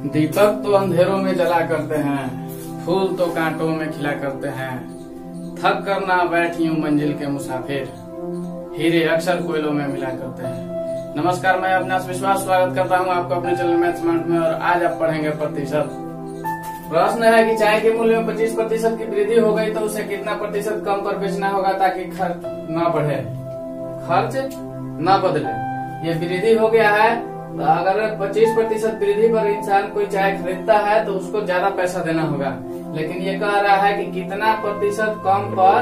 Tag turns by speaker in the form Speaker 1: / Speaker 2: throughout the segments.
Speaker 1: दीपक तो अंधेरों में जला करते हैं, फूल तो कांटों में खिला करते हैं। थक कर ना बैठी हूँ मंजिल के मुसाफिर, हीरे अक्सर कोयलों में मिला करते हैं। नमस्कार, मैं अविनाश विश्वास स्वागत करता हूँ आपको अपने चैनल मैथ्स माइंड में। और आज आप पढ़ेंगे प्रतिशत। प्रश्न है कि चाय के मूल्य में 25% की वृद्धि हो गई तो उसे कितना प्रतिशत कम पर बेचना होगा ताकि खर्च न बढ़े, खर्च न बदले। ये वृद्धि हो गया है तो अगर 25% वृद्धि पर इंसान कोई चाय खरीदता है तो उसको ज्यादा पैसा देना होगा। लेकिन ये कह रहा है कि कितना प्रतिशत कम पर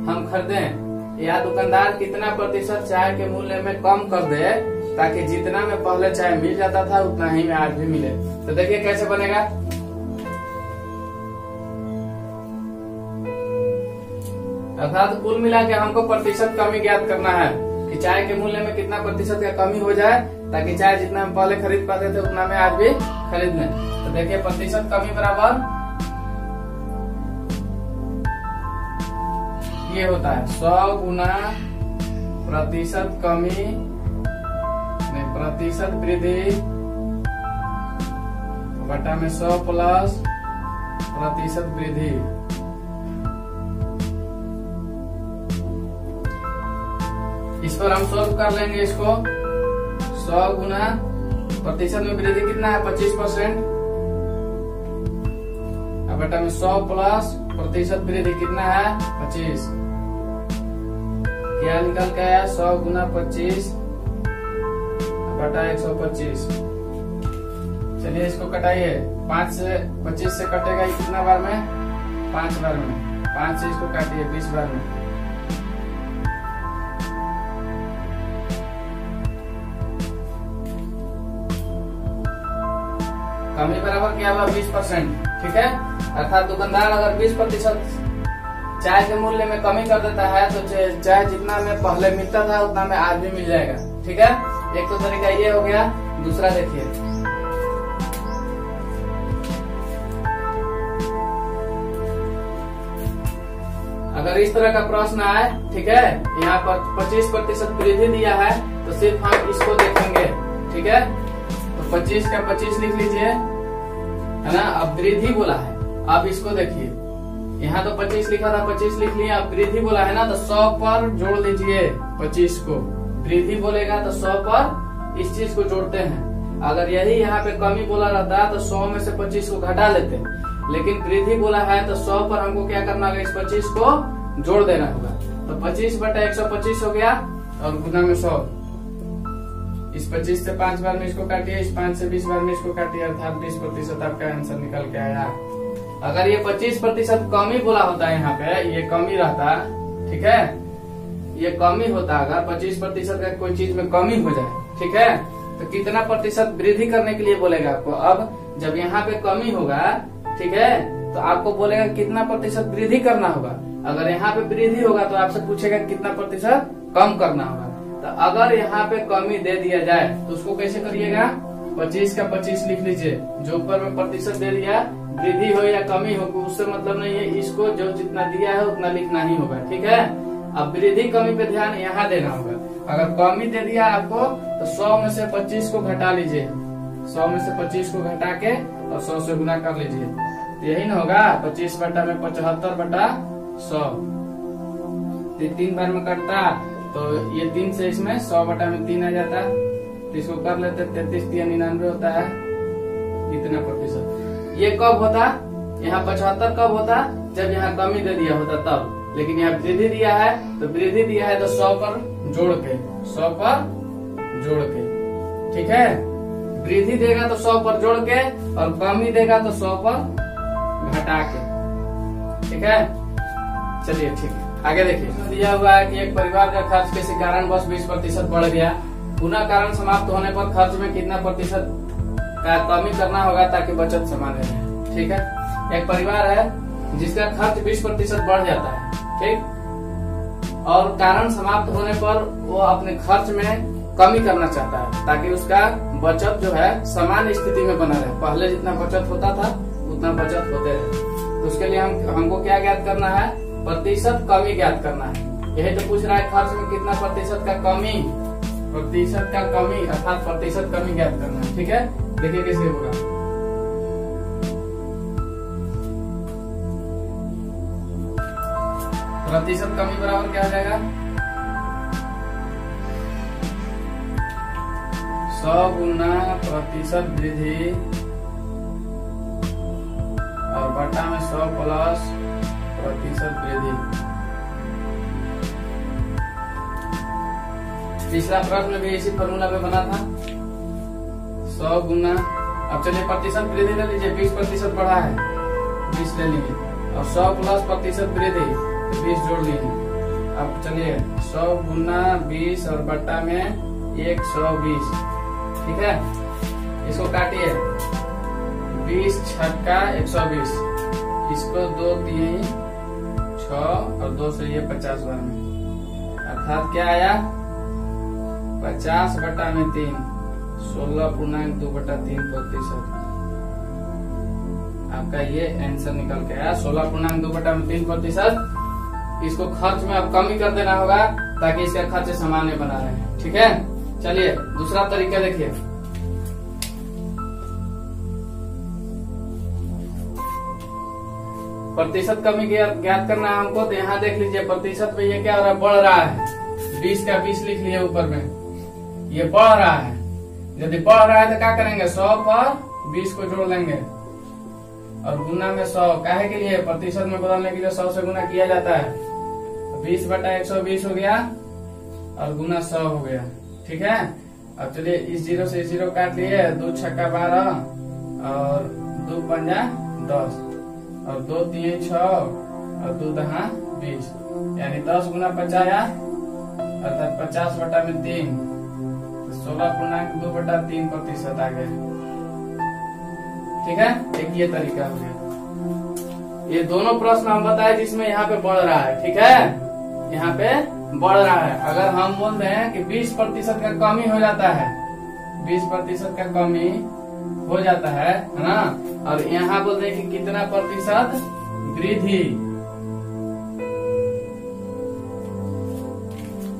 Speaker 1: हम खरीदें, या दुकानदार कितना प्रतिशत चाय के मूल्य में कम कर दे ताकि जितना में पहले चाय मिल जाता था उतना ही में आज भी मिले। तो देखिए कैसे बनेगा। अर्थात कुल मिला के हमको प्रतिशत कमी ज्ञात करना है कि चाय के मूल्य में कितना प्रतिशत का कमी हो जाए ताकि चाय जितना हम पहले खरीद पाते थे उतना में आज भी खरीद लें। तो देखिए प्रतिशत कमी बराबर ये होता है 100 गुना प्रतिशत कमी, प्रतिशत वृद्धि बटा में 100 प्लस प्रतिशत वृद्धि। इस पर हम सॉल्व कर लेंगे इसको। 100 गुना प्रतिशत में वृद्धि कितना है 25%, अब बटा में 100 प्लस प्रतिशत वृद्धि कितना है 25। क्या निकल के आया 100 गुना 25 बटा 125। चलिए इसको कटाइए। 5 से 25 से कटेगा कितना बार में 5 बार में। 5 से इसको काटिए 20 बार में। कमी बराबर क्या हुआ 20%। ठीक है, अर्थात दुकानदार अगर 20% चाय के मूल्य में कमी कर देता है तो चाय जितना में पहले मिलता था उतना में आज भी मिल जाएगा। ठीक है, एक तो तरीका ये हो गया। दूसरा देखिए, अगर इस तरह का प्रश्न आए, ठीक है, यहाँ पर 25% वृद्धि दिया है तो सिर्फ हम इसको देखेंगे। ठीक है, तो 25 का 25 लिख लीजिए, है ना। अब वृद्धि बोला है, अब इसको देखिए, यहाँ तो 25 लिखा था 25 लिख लिया। अब वृद्धि बोला है ना तो 100 पर जोड़ लीजिए 25 को। वृद्धि बोलेगा तो 100 पर इस चीज को जोड़ते हैं। अगर यही यहाँ पे कमी बोला रहता तो 100 में से 25 को घटा लेते, लेकिन वृद्धि बोला है तो 100 पर हमको क्या करना होगा, इस 25 को जोड़ देना होगा। तो 25 बटा 125 हो गया और गुना में 100। इस 25 से 5 बार में इसको काटिए, इस 5 से 20 बार में इसको काटिए, अर्थात 20% आपका आंसर निकल के आया। अगर ये 25% कमी बोला होता है, यहाँ पे ये कमी रहता, ठीक है, ये कमी होता। अगर 25% का कोई चीज में कमी हो जाए, ठीक है, तो कितना प्रतिशत वृद्धि करने के लिए बोलेगा आपको। अब जब यहाँ पे कमी होगा, ठीक है, तो आपको बोलेगा कितना प्रतिशत वृद्धि करना होगा। अगर यहाँ पे वृद्धि होगा तो आपसे पूछेगा कितना प्रतिशत कम करना होगा। तो अगर यहाँ पे कमी दे दिया जाए तो उसको कैसे करिएगा, 25 का 25 लिख लीजिए। जो ऊपर में प्रतिशत दे दिया, वृद्धि हो या कमी हो उससे मतलब नहीं है, इसको जो जितना दिया है उतना लिखना ही होगा। ठीक है, अब वृद्धि कमी पे ध्यान यहाँ देना होगा। अगर कमी दे दिया आपको तो 100 में से 25 को घटा लीजिए। 100 में से 25 को घटा के और 100 से गुना कर लीजिए, तो यही ना होगा 25 बटा में 75 बटा 100। 3 बार में कटता तो ये 3 से इसमें 100 बटा में 3 आ जाता, तो इसको कर लेते 33 या 99 होता है। कितना प्रतिशत ये कब होता, यहाँ 75 कब होता, जब यहाँ कमी दे दिया होता तब। लेकिन यहाँ वृद्धि दिया है तो वृद्धि दिया है तो 100 पर जोड़ के, 100 पर जोड़ के। ठीक है, वृद्धि देगा तो 100 पर जोड़ के और कमी देगा तो 100 पर घटा के। ठीक है, चलिए ठीक है, आगे देखिए। दिया हुआ है कि एक परिवार का खर्च किसी कारणवश 20% बढ़ गया, पुनः कारण समाप्त होने पर खर्च में कितना प्रतिशत का कमी करना होगा ताकि बचत समान रहे। ठीक है, एक परिवार है जिसका खर्च 20% बढ़ जाता है, ठीक, और कारण समाप्त होने पर वो अपने खर्च में कमी करना चाहता है ताकि उसका बचत जो है समान स्थिति में बना रहे। पहले जितना बचत होता था उतना बचत होते रहे। तो उसके लिए हमको क्या ज्ञात करना है, प्रतिशत कमी ज्ञात करना है। यही तो पूछ रहा है, खर्च में कितना प्रतिशत का कमी, प्रतिशत का कमी अर्थात प्रतिशत कमी ज्ञात करना है। ठीक है, देखिए कैसे होगा। प्रतिशत कमी बराबर क्या हो जाएगा, 100 गुना प्रतिशत वृद्धि और बटा में 100 प्लस प्रतिशत वृद्धि। पिछला प्रश्न भी इसी फॉर्मूला पे बना था, 100 गुना। अब चलिए प्रतिशत वृद्धि ले लीजिए, 20% बढ़ा है, 20 ले लीजिए, और 100 प्लस प्रतिशत वृद्धि 20 जोड़ लीजिए। अब चलिए 100 गुना 20 और बट्टा में 120, ठीक है। इसको काटिए, 20 छक्का 120, इसको 2 3 6 और 2 से ये 50 बार में, अर्थात क्या आया 50 बटा में 3, 16.2/3%। आपका ये आंसर निकल के आया 16.2/3%। इसको खर्च में अब कमी कर देना होगा ताकि इसका खर्च सामान्य बना रहे, ठीक है। चलिए दूसरा तरीका देखिए, प्रतिशत कमी ज्ञात करना है हमको। तो यहाँ देख लीजिए प्रतिशत में ये क्या हो रहा है, बढ़ रहा है। 20 का 20 लिख लिए ऊपर में, ये बढ़ रहा है। यदि बढ़ रहा है तो क्या करेंगे, 100 पर 20 को जोड़ लेंगे और गुना में 100, काहे के लिए, प्रतिशत में बदलने के लिए 100 से गुना किया जाता है। 20 बटा 120 हो गया और गुना 100 हो गया, ठीक है। अब चलिए इस 0 से 0 काट लिए, 2 छक्का 12 और 2 पंजा 10 और 2 3 6 और 2 दहा 20, यानी 10 गुना 50 आया, अर्थात 50 बटा में 3, 16.2/3% आ गया, ठीक है। एक ये तरीका हो गया। ये दोनों प्रश्न हम बताए जिसमें यहाँ पे बढ़ रहा है, ठीक है, यहाँ पे बढ़ रहा है। अगर हम बोल रहे हैं कि 20% का कमी हो जाता है, 20% का कमी हो जाता है ना, और यहाँ बोल रहे हैं कि कितना प्रतिशत वृद्धि,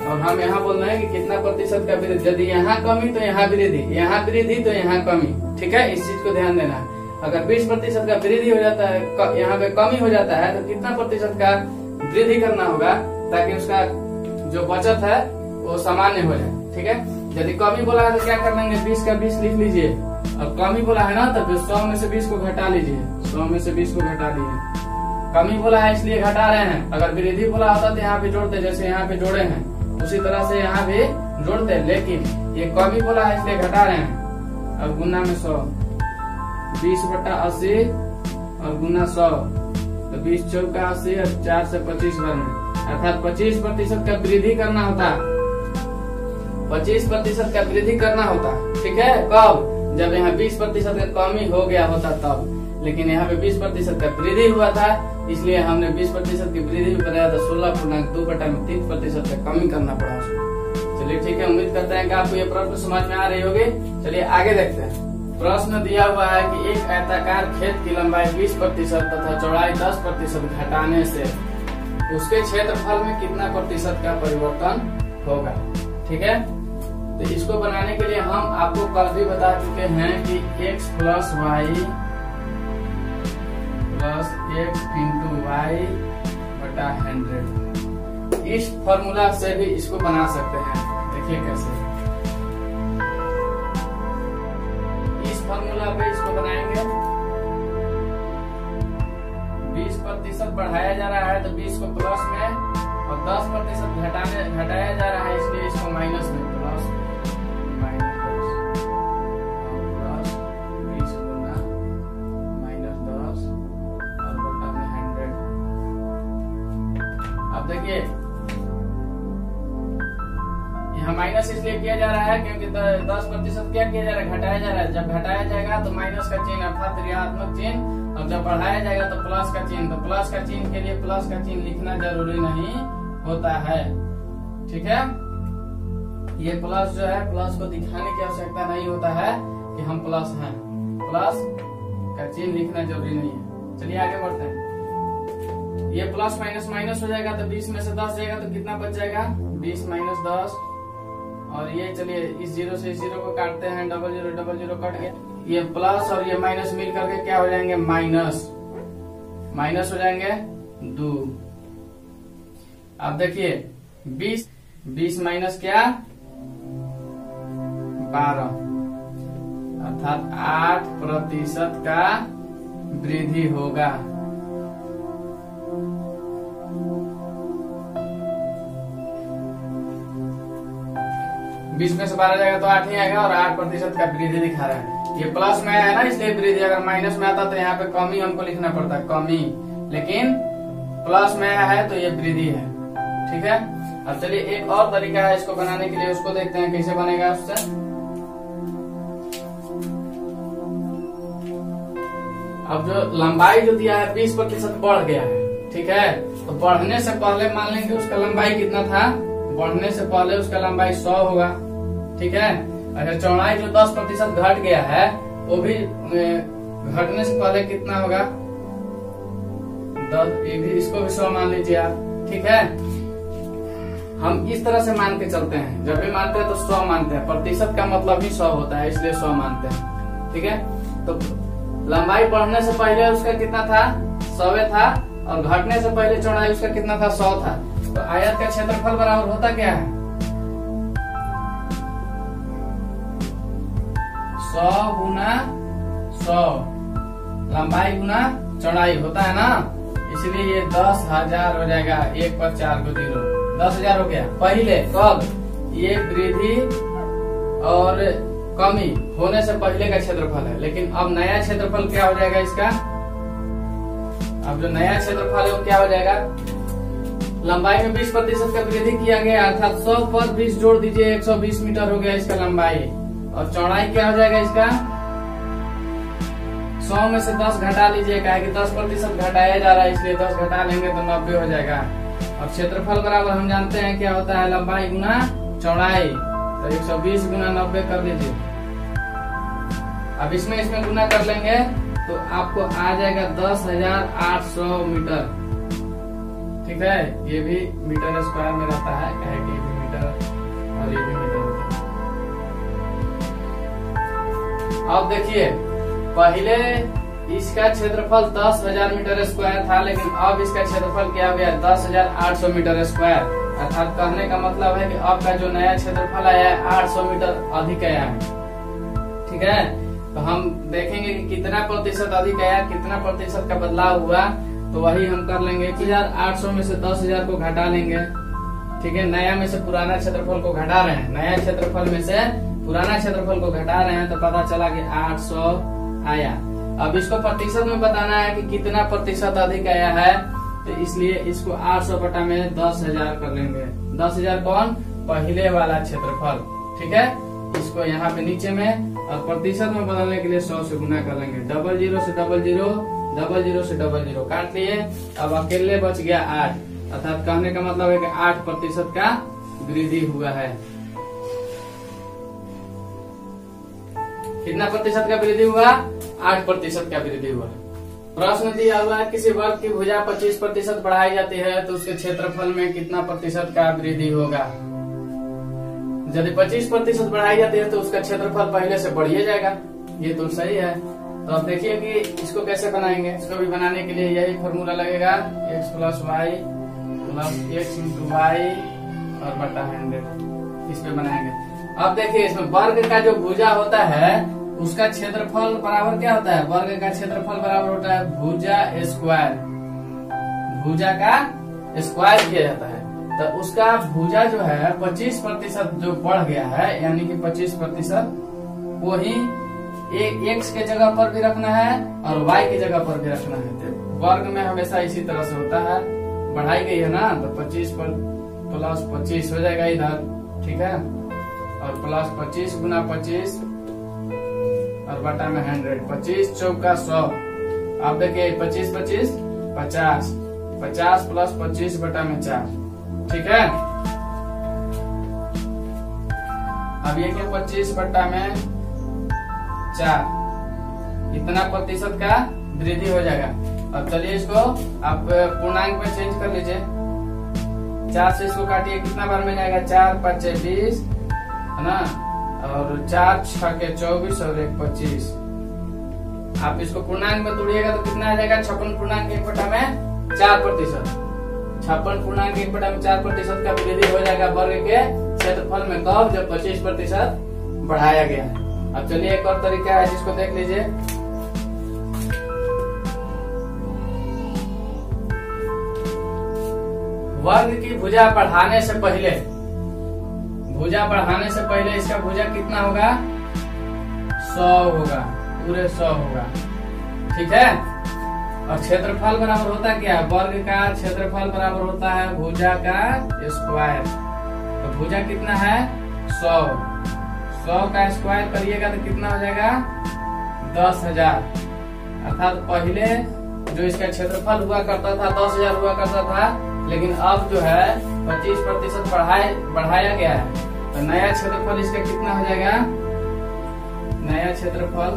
Speaker 1: और हम यहाँ बोल रहे हैं कि कितना प्रतिशत का वृद्धि। यदि यहाँ कमी तो यहाँ वृद्धि, यहाँ वृद्धि तो यहाँ कमी, ठीक है। इस चीज को ध्यान देना है। अगर 20% का वृद्धि हो जाता है, यहाँ पे कमी हो जाता है, तो कितना प्रतिशत का वृद्धि करना होगा ताकि उसका जो बचत है वो सामान्य हो जाए, ठीक है। यदि कमी बोला है तो क्या कर लेंगे, 20 का 20 लिख लीजिए, और कमी बोला है ना तो 100 में से 20 को घटा लीजिए, 100 में से 20 को घटा लीजिए। कमी बोला है इसलिए घटा रहे हैं, अगर वृद्धि बोला होता तो यहाँ पे जोड़ते, जैसे यहाँ पे जोड़े हैं उसी तरह से यहाँ भी जोड़ते, लेकिन ये कमी बोला है इसलिए घटा रहे हैं। अब गुना में 100, 20 बटा 80 और गुना 100, तो 20 चौका 80 और 4 से 25 बार में, अर्थात 25% का वृद्धि करना होता, 25% का वृद्धि करना होता, ठीक है। कब, जब यहाँ 20% का कमी हो गया होता तब, लेकिन यहाँ पे 20% का वृद्धि हुआ था, इसलिए हमने 20% की वृद्धि बनाया था, 16.2/3% का कमी करना पड़ा उसको। चलिए ठीक है, उम्मीद करते हैं कि आपको ये प्रश्न समझ में आ रही होगी। चलिए आगे देखते हैं। प्रश्न दिया हुआ है कि एक आयताकार खेत की लंबाई 20% तथा चौड़ाई 10% घटाने से उसके क्षेत्रफल में कितना प्रतिशत का परिवर्तन होगा, ठीक है। तो इसको बनाने के लिए हम आपको कल भी बता चुके हैं कि x plus y plus x into y बटा 100, इस फॉर्मूला से भी इसको बना सकते हैं। देखिए कैसे, इस फॉर्मूला पे इसको बनाएंगे। 20% बढ़ाया जा रहा है तो 20 को प्लस में, और 10% घटाया जा रहा है इसलिए इसको माइनस में, प्लस माइनस 10 और प्लस 20 गुना माइनस 10 और बटा में 100। अब देखिए यहाँ माइनस इसलिए किया जा रहा है क्योंकि 10% क्या किया जा रहा है, घटाया जा रहा है। जब घटाया जाएगा तो माइनस का चिन्ह अर्थात ऋणात्मक चिन्ह, और जब बढ़ाया जाएगा तो प्लस का चिन्ह। तो प्लस का चिन्ह के लिए प्लस का चिन्ह लिखना जरूरी नहीं होता है, ठीक है। ये प्लस जो है, प्लस को दिखाने की आवश्यकता नहीं होता है कि हम प्लस हैं, प्लस का चिन्ह लिखना जरूरी नहीं है। चलिए आगे बढ़ते हैं। ये प्लस माइनस माइनस हो जाएगा तो 20 में से 10 जाएगा तो कितना बच जाएगा, 20 माइनस 10, और ये चलिए इस 0 से इस 0 को काटते हैं, 00 कट गया। ये प्लस और ये माइनस मिल करके क्या हो जाएंगे, माइनस, माइनस हो जाएंगे 2। अब देखिए 20 माइनस क्या 12 अर्थात 8% का वृद्धि होगा। बीस में से 12 जाएगा तो 8 ही आएगा और 8% का वृद्धि दिखा रहा है। ये प्लस में है ना, इसलिए वृद्धि। अगर माइनस में आता तो यहाँ पे कमी हमको लिखना पड़ता कमी, लेकिन प्लस में आया है तो ये वृद्धि है। ठीक है। अब चलिए एक और तरीका है इसको बनाने के लिए, उसको देखते हैं कैसे बनेगा उससे। अब जो लंबाई जो दिया है 20% बढ़ गया है। ठीक है। तो बढ़ने से पहले मान लेंगे उसका लंबाई कितना था, बढ़ने से पहले उसका लंबाई 100 होगा। ठीक है। अच्छा चौड़ाई जो 10% घट गया है वो भी घटने से पहले कितना होगा 10, ये भी इसको भी 100 मान लीजिए आप। ठीक है। हम इस तरह से मान के चलते हैं, जब भी मानते हैं तो 100 मानते हैं, प्रतिशत का मतलब ही 100 होता है, इसलिए 100 मानते हैं। ठीक है। तो लंबाई बढ़ने से पहले उसका कितना था 100 था, और घटने से पहले चौड़ाई उसका कितना था 100 था। तो आयत का क्षेत्रफल बराबर होता क्या है 100 गुना 100, लंबाई गुना चौड़ाई होता है ना, इसलिए ये 10,000 हो जाएगा। 1 पर 4 को 0, 10,000 हो गया। पहले कब, ये वृद्धि और कमी होने से पहले का क्षेत्रफल है। लेकिन अब नया क्षेत्रफल क्या हो जाएगा इसका, अब जो नया क्षेत्रफल है वो क्या हो जाएगा, लंबाई में 20% का वृद्धि किया गया, अर्थात 100 पर 20 जोड़ दीजिए 120 मीटर हो गया इसका लंबाई। और चौड़ाई क्या हो जाएगा इसका, 100 में से 10 घटा लीजिए, क्या कि 10% घटाया जा रहा है, इसलिए 10 घटा लेंगे तो 90 हो जाएगा। और क्षेत्रफल बराबर हम जानते हैं क्या होता है, लंबाई गुना चौड़ाई, तो 120 गुना 90 कर लीजिए। अब इसमें गुना कर लेंगे तो आपको आ जाएगा 10,800 मीटर। ठीक है। ये भी मीटर स्क्वायर में रहता है, क्या है कि ये भी मीटर और ये भी मीटर होता है। अब देखिए पहले इसका क्षेत्रफल 10,000 मीटर स्क्वायर था, लेकिन अब इसका क्षेत्रफल क्या हो गया 10,800 मीटर स्क्वायर। अर्थात कहने का मतलब है कि अब का जो नया क्षेत्रफल आया है 800 मीटर अधिक आया है। ठीक है। तो हम देखेंगे कि कितना प्रतिशत अधिक आया, कितना प्रतिशत का बदलाव हुआ, तो वही हम कर लेंगे। 1,800 में से 10,000 को घटा लेंगे। ठीक है। नया में से पुराना क्षेत्रफल को घटा रहे हैं, नया क्षेत्रफल में से पुराना क्षेत्रफल को घटा रहे हैं, तो पता चला कि 800 आया। अब इसको प्रतिशत में बताना है कि कितना प्रतिशत अधिक आया है, तो इसलिए इसको 800 बटा में 10,000 कर लेंगे। 10,000 कौन, पहले वाला क्षेत्रफल। ठीक है। इसको यहाँ पे नीचे में, और प्रतिशत में बदलने के लिए 100 से गुना कर लेंगे। 00 से 00, 00 से 00 काट लिए। अब अकेले बच गया 8, अर्थात कहने का मतलब है कि 8% का वृद्धि हुआ है। कितना प्रतिशत का वृद्धि हुआ, 8% का वृद्धि हुआ। प्रश्न दिया हुआ है किसी वर्ग की भुजा 25% बढ़ाई जाती है तो उसके क्षेत्रफल में कितना प्रतिशत का वृद्धि होगा। यदि 25% बढ़ाई जाती है तो उसका क्षेत्रफल पहले से बढ़िए जाएगा, ये तो सही है। तो अब देखिए कि इसको कैसे बनाएंगे। इसको भी बनाने के लिए यही फॉर्मूला लगेगा, x + y + x × y और बटा 100, इस पे बनाएंगे। अब देखिए इसमें वर्ग का जो भुजा होता है उसका क्षेत्रफल बराबर क्या होता है, वर्ग का क्षेत्रफल बराबर होता है भुजा स्क्वायर, भुजा का स्क्वायर किया जाता है। तो उसका भुजा जो है 25% जो बढ़ गया है, यानी कि 25% वो ही x के जगह पर भी रखना है और y की जगह पर भी रखना है। तो वर्ग में हमेशा इसी तरह से होता है, बढ़ाई गई है ना, तो 25 पर प्लस 25 हो जाएगा इधर। ठीक है। और प्लस 25 गुना 25 और बटा में 100, 25 चौका 100। अब देखिए 25 25 50, 50 + 25 बटा में 4। ठीक है। अब ये क्या 25 बटा में 4, इतना प्रतिशत का वृद्धि हो जाएगा। अब चलिए इसको आप पूर्णांक में चेंज कर लीजिए। 4 से इसको काटिए, कितना बार में जाएगा, 4 × 5 = 20 है ना, और 4 × 6 = 24 और 1 = 25। आप इसको पूर्णांक में तोड़िएगा तो कितना आ जाएगा, 56 पूर्णांक 1 बटा में 4%। 56.1/4% का वृद्धि हो जाएगा वर्ग के क्षेत्रफल में। कब? जब 25% बढ़ाया गया है। अब चलिए एक और तरीका है जिसको देख लीजिए। वर्ग की भुजा बढ़ाने से पहले इसका भुजा कितना होगा? 100 होगा, पूरे 100 होगा। ठीक है। और क्षेत्रफल बराबर होता है क्या? वर्ग का क्षेत्रफल बराबर होता है भुजा का स्क्वायर। तो भुजा कितना है? 100 का स्क्वायर करिएगा तो कितना हो जाएगा? 10,000। अर्थात पहले जो इसका क्षेत्रफल हुआ करता था 10,000 हुआ करता था, लेकिन अब जो है 25% बढ़ाया गया है। तो नया क्षेत्रफल इसका कितना हो जाएगा? नया क्षेत्रफल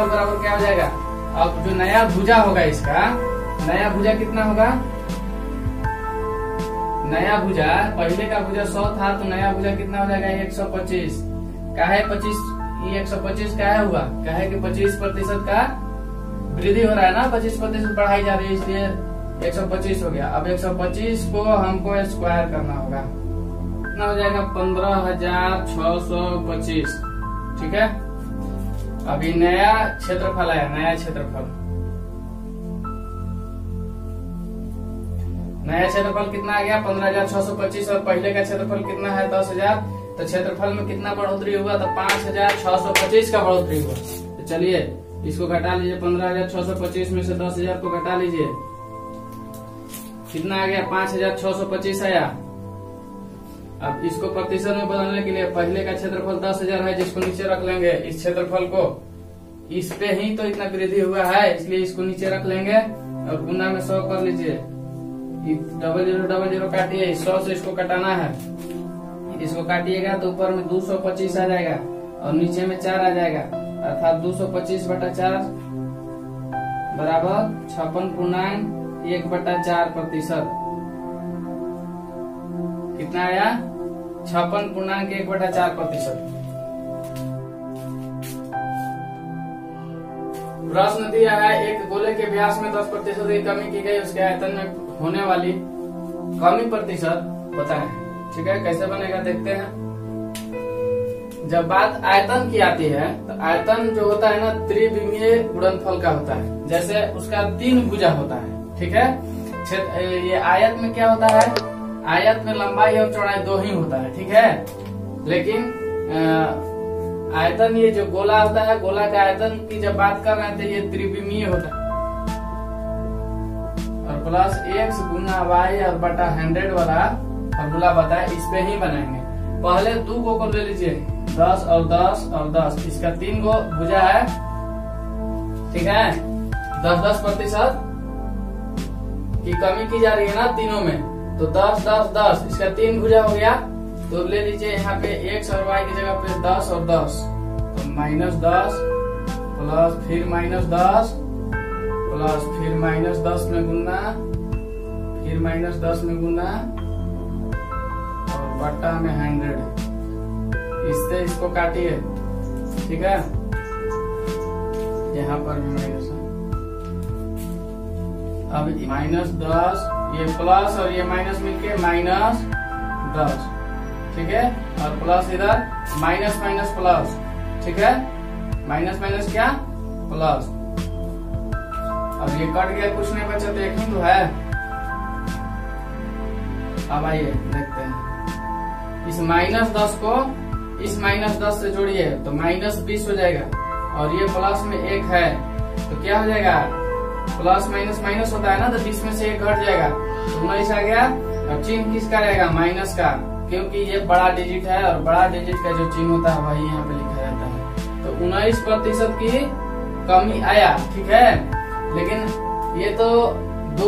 Speaker 1: बराबर क्या हो जाएगा? अब जो नया भुजा होगा इसका, नया भुजा कितना होगा? नया भुजा, पहले का भुजा 100 था तो नया भुजा कितना हो जाएगा? 125। काहे 25? ये 125 काहे हुआ? काहे कि 25% का वृद्धि हो रहा है ना, 25% बढ़ाई जा रही है, इसलिए 125 हो गया। अब 125 को हमको स्क्वायर करना होगा। कितना हो जाएगा? 15,625। ठीक है। अभी नया क्षेत्रफल आया, नया क्षेत्रफल कितना आ गया? 15,625। और पहले का क्षेत्रफल कितना है? 10,000। तो क्षेत्रफल में कितना बढ़ोतरी हुआ? तो 5,625 का बढ़ोतरी हुआ। तो चलिए इसको घटा लीजिए। 15,625 में से 10,000 को घटा लीजिए, कितना आ गया? 5,625 आया। अब इसको प्रतिशत में बदलने के लिए पहले का क्षेत्रफल 10,000 है, जिसको नीचे रख लेंगे। इस क्षेत्रफल को इस पे ही तो इतना वृद्धि हुआ है, इसलिए इसको नीचे रख लेंगे और गुना में 100 कर लीजिए। 0000 काटिए, 100 से इसको कटाना है। इसको काटिएगा तो ऊपर में 225 आ जाएगा और नीचे में 4 आ जाएगा। अर्थात 225/4 बराबर 56.1/4%। कितना आया? 56.1/4%। प्रश्न दिया है एक गोले के व्यास में 10% की कमी की गई, उसके आयतन में होने वाली कमी प्रतिशत बताएं। ठीक है, कैसे बनेगा देखते हैं। जब बात आयतन की आती है तो आयतन जो होता है ना, त्रिविमीय गुणनफल का होता है। जैसे उसका 3 भुजा होता है। ठीक है। ये आयत में क्या होता है? आयत में लंबाई और चौड़ाई 2 ही होता है। ठीक है। लेकिन आयतन, ये जो गोला होता है, गोला का आयतन की जब बात कर रहे हैं तो ये त्रिविमीय होता है। और प्लस x गुना y और बटा 100 वाला फॉर्मूला बताए, इस पे ही बनाएंगे। पहले 2 को ले लीजिए, 10 और 10 और 10। इसका 3 गो भुजा है। ठीक है। 10% की कमी की जा रही है ना तीनों में, तो 10 10 10, इसका 3 भुजा हो गया। तो ले लीजिए यहाँ पे x और y की जगह पे 10 और 10, तो -10 प्लस फिर -10 प्लस फिर -10 में गुना, फिर -10 में गुना और बट्टा में 100। इससे इसको काटिए। ठीक है। यहाँ पर भी माइनस है। अब -10, ये प्लस और ये माइनस मिलके -10। ठीक है। और प्लस इधर माइनस माइनस प्लस। ठीक है। माइनस माइनस क्या? प्लस। अब ये कट गया, कुछ नहीं बचा, तो एक ही तो है। अब आइए देखते हैं। इस -10 को इस -10 से जोड़िए तो -20 हो जाएगा। और ये प्लस में 1 है तो क्या हो जाएगा? प्लस माइनस माइनस होता है ना, तो 20 में से 1 घट जाएगा तो 19 आ गया। अब चिन्ह किसका रहेगा? माइनस का, क्योंकि ये बड़ा डिजिट है और बड़ा डिजिट का जो चिन्ह होता है वही यहाँ पे लिखा जाता है। तो 19% की कमी आया। ठीक है। लेकिन ये तो दो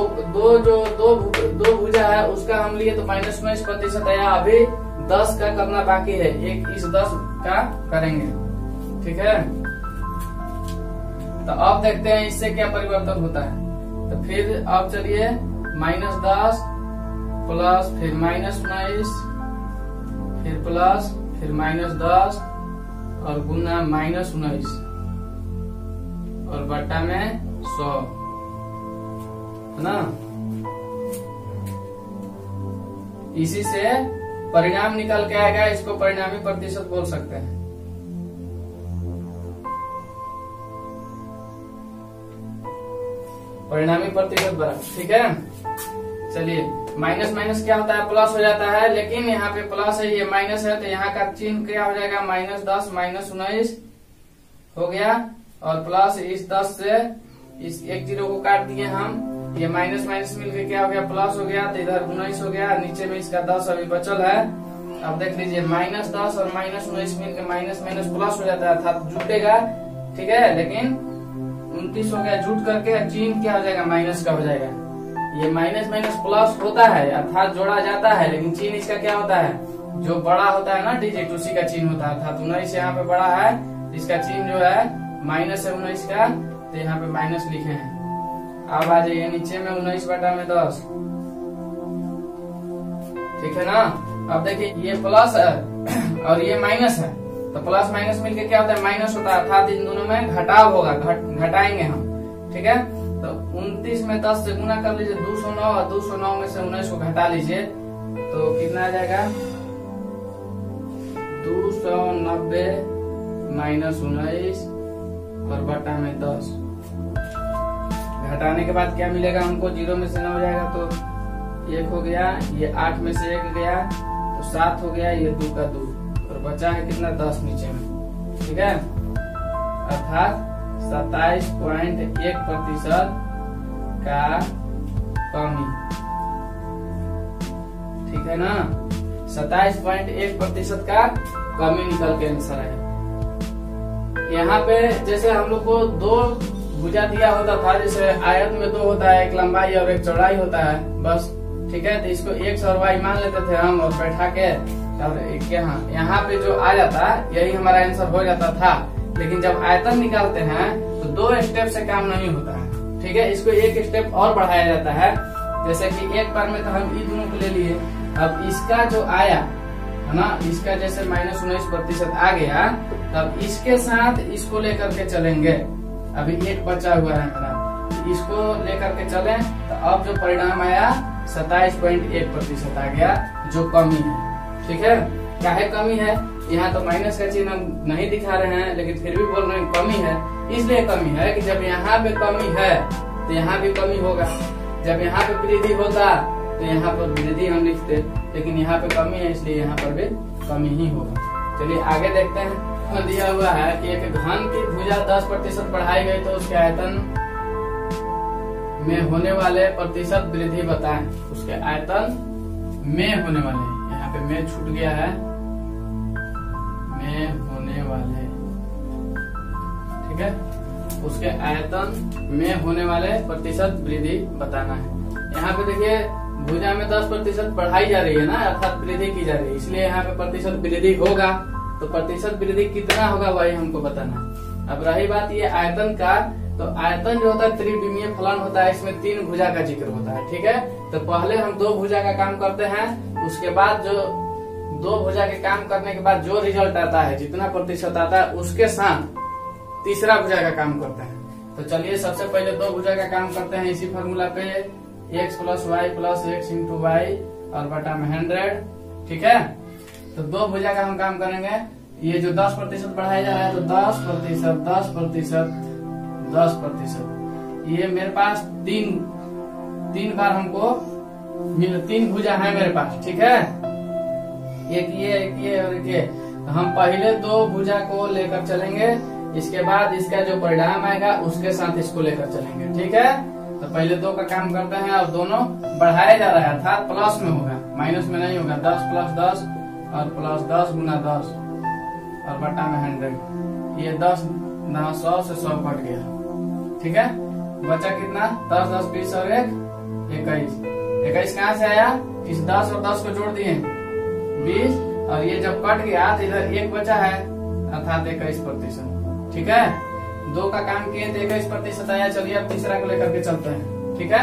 Speaker 1: भुजा है, उसका हम लिए तो -19% आया। अभी 10 का करना बाकी है, एक इस 10 का करेंगे। ठीक है। तो अब देखते हैं इससे क्या परिवर्तन होता है। तो फिर अब चलिए -10 प्लस फिर -19 फिर प्लस फिर -10 और गुना -19 और बट्टा में 100 है ना। इसी से परिणाम निकल के आएगा, इसको परिणामी प्रतिशत बोल सकते हैं। परिणामी प्रतिशत बराबर, ठीक है। चलिए माइनस माइनस क्या होता है, प्लस हो जाता है, लेकिन यहाँ पे प्लस है, ये माइनस है, तो यहाँ का चिन्ह क्या हो जाएगा, -10 -19 हो गया, और प्लस इस 10 से इस एक 0 को काट दिए हम, ये माइनस माइनस मिलकर क्या हो गया, प्लस हो गया, तो इधर 19 हो गया, नीचे में इसका 10 अभी बचल है। अब देख लीजिए -10 और -19 मिलकर माइनस माइनस प्लस हो जाता है, अर्थात जुटेगा, ठीक है, लेकिन 29 हो गया, जुट करके चिन्ह क्या हो जाएगा, माइनस का हो जाएगा। ये माइनस माइनस प्लस होता है, अर्थात जोड़ा जाता है, लेकिन चिन्ह इसका क्या होता है, जो बड़ा होता है ना डिजिट, उसी का चिन्ह होता है, अर्थात 19 यहाँ पे बड़ा है, इसका चिन्ह जो है माइनस है 19 का, तो यहाँ पे माइनस लिखे हैं। अब आ जाइए नीचे में 19/10, ठीक है ना। अब देखिए ये प्लस है और ये माइनस है, तो प्लस माइनस मिलके क्या होता है, माइनस होता है, अर्थात इन दोनों में घटाव होगा, घटाएंगे हम, ठीक है। तो 29 में 10 से गुना कर लीजिए, 209, और 209 में से 19 को घटा लीजिए, तो कितना आ जाएगा, 290 -19 और बटा में 10। घटाने के बाद क्या मिलेगा हमको, 0 में से 9 हो जाएगा तो 1 हो गया, ये 8 में से 1 गया तो 7 हो गया, ये 2 का 2, और बचा है कितना, 10 नीचे में, ठीक है। अर्थात 27.1% का कमी, ठीक है ना। 27.1% का कमी निकल के आंसर है। यहाँ पे जैसे हम लोग को 2 भुजा दिया होता था, जैसे आयत में 2 होता है, एक लंबाई और एक चौड़ाई होता है, बस, ठीक है। तो इसको x और y मान लेते थे हम, और बैठा के, और यहाँ पे जो आ जाता यही हमारा आंसर हो जाता था। लेकिन जब आयतन निकालते हैं तो 2 स्टेप से काम नहीं होता है, ठीक है। इसको 1 स्टेप और बढ़ाया जाता है, जैसे कि एक बार में तो हम ये दोनों को ले लिए, अब इसका जो आया है ना, इसका जैसे -19% आ गया, तब इसके साथ इसको लेकर के चलेंगे। अभी 1 बचा हुआ है मेरा, इसको लेकर के चले, तो अब जो परिणाम आया 27.1% आ गया, जो कमी है, ठीक है। क्या है कमी है, यहाँ तो माइनस का चिन्ह हम नहीं दिखा रहे हैं, लेकिन फिर भी बोल रहे हैं कमी है। इसलिए कमी है कि जब यहाँ पे कमी है तो यहाँ भी कमी होगा, जब यहाँ पे वृद्धि होता तो यहाँ पर वृद्धि हम लिखते, लेकिन यहाँ पे कमी है, इसलिए यहाँ पर भी कमी ही होगा। चलिए आगे देखते हैं। दिया हुआ है कि एक घन की भुजा 10% बढ़ाई गई, तो उसके आयतन में होने वाले प्रतिशत वृद्धि बताएं। उसके आयतन में होने वाले, यहाँ पे में छूट गया है, में होने वाले, ठीक है। उसके आयतन में होने वाले प्रतिशत वृद्धि बताना है। यहाँ पे देखिए भुजा में 10% बढ़ाई जा रही है ना, अर्थात वृद्धि की जा रही है, इसलिए यहाँ पे प्रतिशत वृद्धि होगा। तो प्रतिशत वृद्धि कितना होगा वही हमको बताना है। अब रही बात ये आयतन का, तो आयतन जो होता है त्रिविमीय फलन होता है, इसमें 3 भुजा का जिक्र होता है, ठीक है। तो पहले हम 2 भुजा का काम करते हैं, उसके बाद जो 2 भुजा के काम करने के बाद जो रिजल्ट आता है, जितना प्रतिशत आता है, उसके साथ तीसरा भुजा का काम करते हैं। तो चलिए सबसे पहले 2 भुजा का काम करते हैं इसी फॉर्मूला पे, x + y + x × y और बटा में 100, ठीक है। तो 2 भुजा का हम काम करेंगे। ये जो 10% बढ़ाया जा रहा है, तो 10%, 10%, 10%, ये मेरे पास 3 बार हमको 3 भुजा है मेरे पास, ठीक है। एक ये और एक ये। तो हम पहले 2 भुजा को लेकर चलेंगे, इसके बाद इसका जो परिणाम आएगा उसके साथ इसको लेकर चलेंगे, ठीक है। तो पहले 2 का काम करते हैं, और दोनों बढ़ाया जा रहा है, अर्थात प्लस में होगा, माइनस में नहीं होगा। 10 + 10 और +10 × 10 और बटा में 100। ये 10 ना 100 से 100 कट गया, ठीक है। बचा कितना, 10 10 20 और 1 21। 21 कहाँ से आया, इस 10 और 10 को जोड़ दिए 20, और ये जब कट गया तो इधर 1 बचा है, अर्थात 21%, ठीक है। 2 का काम किए तो 21% आया। चलिए अब तीसरा को लेकर के चलते हैं, ठीक है।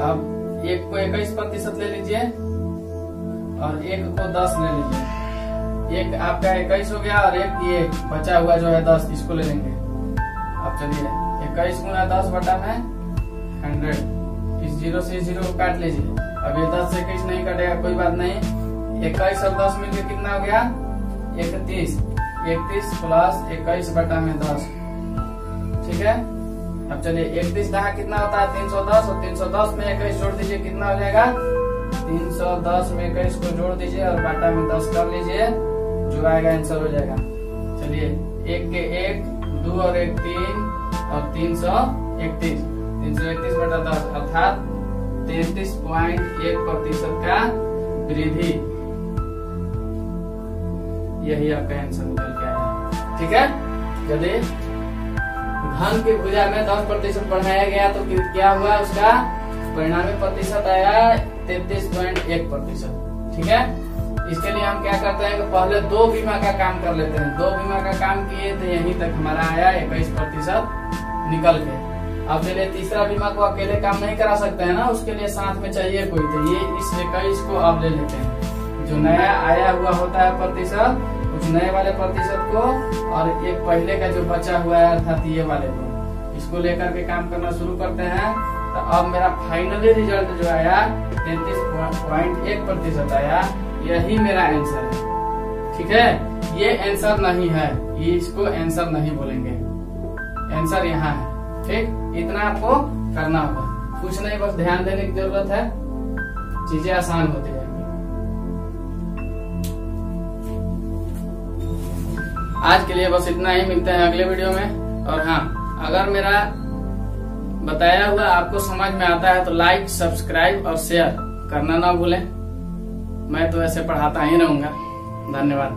Speaker 1: अब 1 को 21% ले लीजिए और 1 को 10 ले लीजिए। 1 आपका 21 हो गया, और 1 ये बचा हुआ जो है 10, इसको ले लेंगे। अब चलिए 21 × 10 बटा में 100, इस 0 से 0 को काट लीजिए। अब ये 10 से 21 नहीं कटेगा, कोई बात नहीं। 21 और 10 मिलकर कितना हो गया? 31। 31 प्लस 21 बटा में 10, ठीक है। अब चलिए 31 दहा कितना होता है? 310, और 310 में 21 जोड़ दीजिए, कितना हो जाएगा? 310 में 21 को जोड़ दीजिए और बाटा में 10 कर लीजिए, जो आएगा आंसर हो जाएगा। चलिए 1 के 1, 2 और 1 3 और 331, 331 बटा 10 अर्थात 33.1% का वृद्धि। यही आपका आंसर निकल के आया, ठीक है। यदि धन की भुजा में 10% बढ़ाया गया तो क्या हुआ? उसका परिणामी प्रतिशत आया 33.1%, ठीक है। इसके लिए हम क्या करते हैं कि पहले 2 बीमा का काम कर लेते हैं। 2 बीमा का काम किए तो यहीं तक हमारा आया 21% निकल के। अब चलिए तीसरा बीमा को अकेले काम नहीं करा सकते हैं ना, उसके लिए साथ में चाहिए कोई, तो ये इस 21 को अब ले लेते हैं। जो नया आया हुआ होता है प्रतिशत, उस नए वाले प्रतिशत को, और एक पहले का जो बचा हुआ है अर्थात ये वाले को, इसको लेकर के काम करना शुरू करते हैं। तो अब मेरा फाइनली रिजल्ट जो आया 33.1% आया, यही मेरा आंसर है, ठीक है। ये आंसर नहीं है, ये इसको आंसर नहीं बोलेंगे, आंसर यहाँ है, ठीक। इतना आपको करना होगा, कुछ नहीं, बस ध्यान देने की जरूरत है, चीजें आसान होती जाएंगी। आज के लिए बस इतना ही, मिलते हैं अगले वीडियो में। और हाँ, अगर मेरा बताया हुआ आपको समझ में आता है तो लाइक, सब्सक्राइब और शेयर करना ना भूलें। मैं तो ऐसे पढ़ाता ही रहूंगा। धन्यवाद।